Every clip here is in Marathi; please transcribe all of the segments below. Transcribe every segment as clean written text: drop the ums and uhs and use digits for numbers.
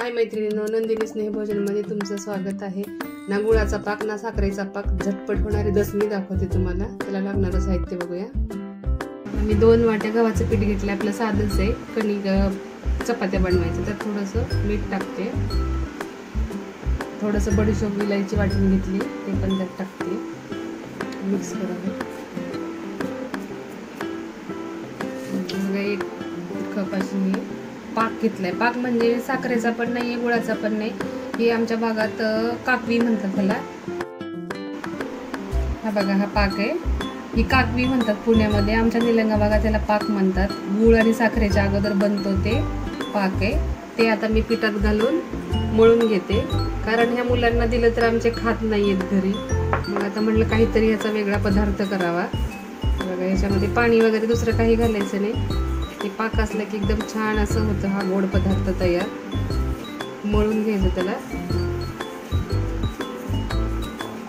हाय मैत्रिणींनो, नंदिनी स्नेहभोजनमध्ये तुमचं स्वागत आहे। ना गुळाचा पाक ना साखरेचा पाक, झटपट होणारी दसमी दाखवते तुम्हाला। त्याला लागणारं साहित्य बघूया। मी 2 वाट्या गव्हाचं पीठ घेतलं, आपलं साधंच आहे, कणिक चपात्या बनवायचं। त्यात थोडंसं मीठ टाकते, थोडंसं बडीशोप इलायची वाटून घेतली, ते पण त्यात टाकते, मिक्स करून। एक कप अशी पाक घेतलाय। पाक म्हणजे साखरेचा पण नाहीये, गुळाचा पण नाही, हे आमच्या भागात काकवी म्हणतात त्याला। हा बघा, हा पाक आहे, ही काकवी म्हणतात पुण्यामध्ये, आमच्या निलंगा भागात त्याला पाक म्हणतात। गुळ आणि साखरेच्या अगोदर बनतो ते पाक आहे। ते आता मी पिठात घालून मळून घेते, कारण ह्या मुलांना दिलं तर आमचे खात नाहीयेत घरी। मग आता म्हटलं काहीतरी याचा वेगळा पदार्थ करावा। बघा, याच्यामध्ये पाणी वगैरे दुसरं काही घालायचं नाही, हे पाक असला की एकदम छान असं होतं हा गोड पदार्थ तयार। मळून घ्यायचं त्याला,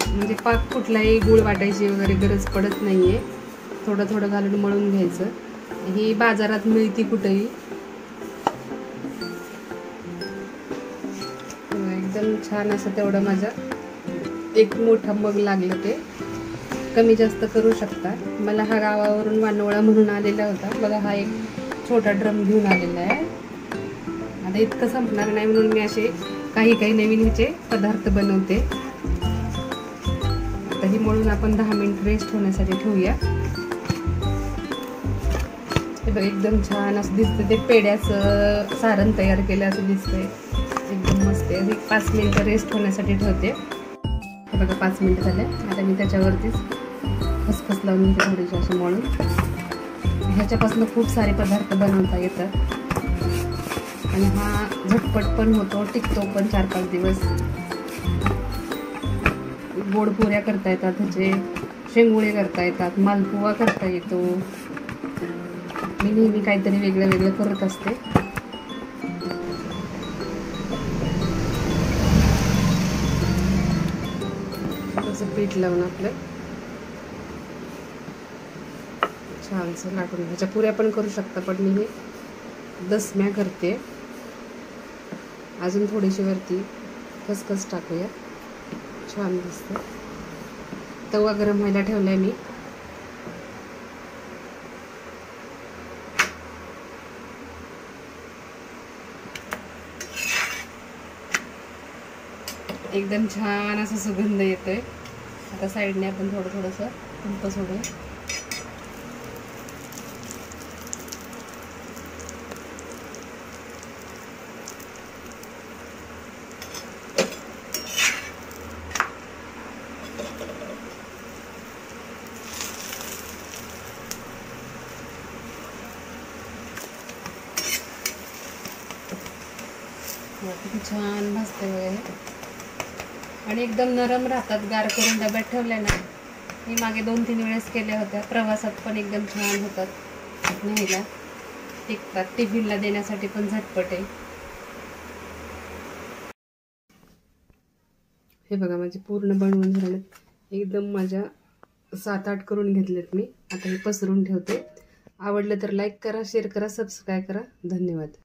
म्हणजे पाक कुठलाही गुळ वाटायची वगैरे गरज पडत नाहीये, थोडं थोडं घालून मळून घ्यायचं। ही बाजारात मिळती कुठेही, एकदम छान असं। तेवढं माझं एक मोठा मग लागलं, ते कमी जास्त करू शकता। मला हा गावावरून वानोळा म्हणून आलेला होता बघा, हा एक छोटा ड्रम घेऊन आलेला आहे। आता इतकं संपणार नाही म्हणून मी असे काही नवीन ह्याचे पदार्थ बनवते। आता ही मळून आपण 10 मिनिट रेस्ट होण्यासाठी ठेवूया। हे बघ, एकदम छान असं दिसतं, ते पेड्याचं सारण तयार केलं असं दिसतंय, एकदम मस्त आहे। 5 मिनिटं रेस्ट होण्यासाठी ठेवते। हे बघा, 5 मिनिट झाले। आता मी त्याच्यावरतीच खसखस लावून घेते थोडीशी अशी मळून। ह्याच्यापासून खूप सारे पदार्थ बनवता येतात आणि हा झटपट पण होतो, टिकतो पण 4-5 दिवस। गोड पुऱ्या करता येतात, ह्याचे शेंगुळे करता येतात, मालपुवा करता येतो। मी नेहमी काहीतरी वेगळं वेगळं करत असते। असं पीठ लावून आपलं छानसं लाटून, ह्याच्या पुऱ्या पण करू शकता, पण मी हे दसम्या करते। अजून थोडीशी वरती खसखस टाकूया, छान दिसतं। तवा गरम व्हायला ठेवलाय मी। एकदम छान असं सुगंध येतोय। आता साईडने आपण थोडंसं तूप सोडून किती छान भाजते वगैरे, आणि एकदम नरम राहतात। गार करून डब्यात ठेवल्या ना, मी मागे 2-3 वेळेस केल्या होत्या, प्रवासात पण एकदम छान होतात, न्यायला टिकतात, टिफिनला देण्यासाठी पण झटपट आहे। हे बघा, माझे पूर्ण बनवून झाले, एकदम माझ्या 7-8 करून घेतलेत मी। आता हे पसरून ठेवते। आवडलं तर लाईक करा, शेअर करा, सबस्क्राईब करा। धन्यवाद।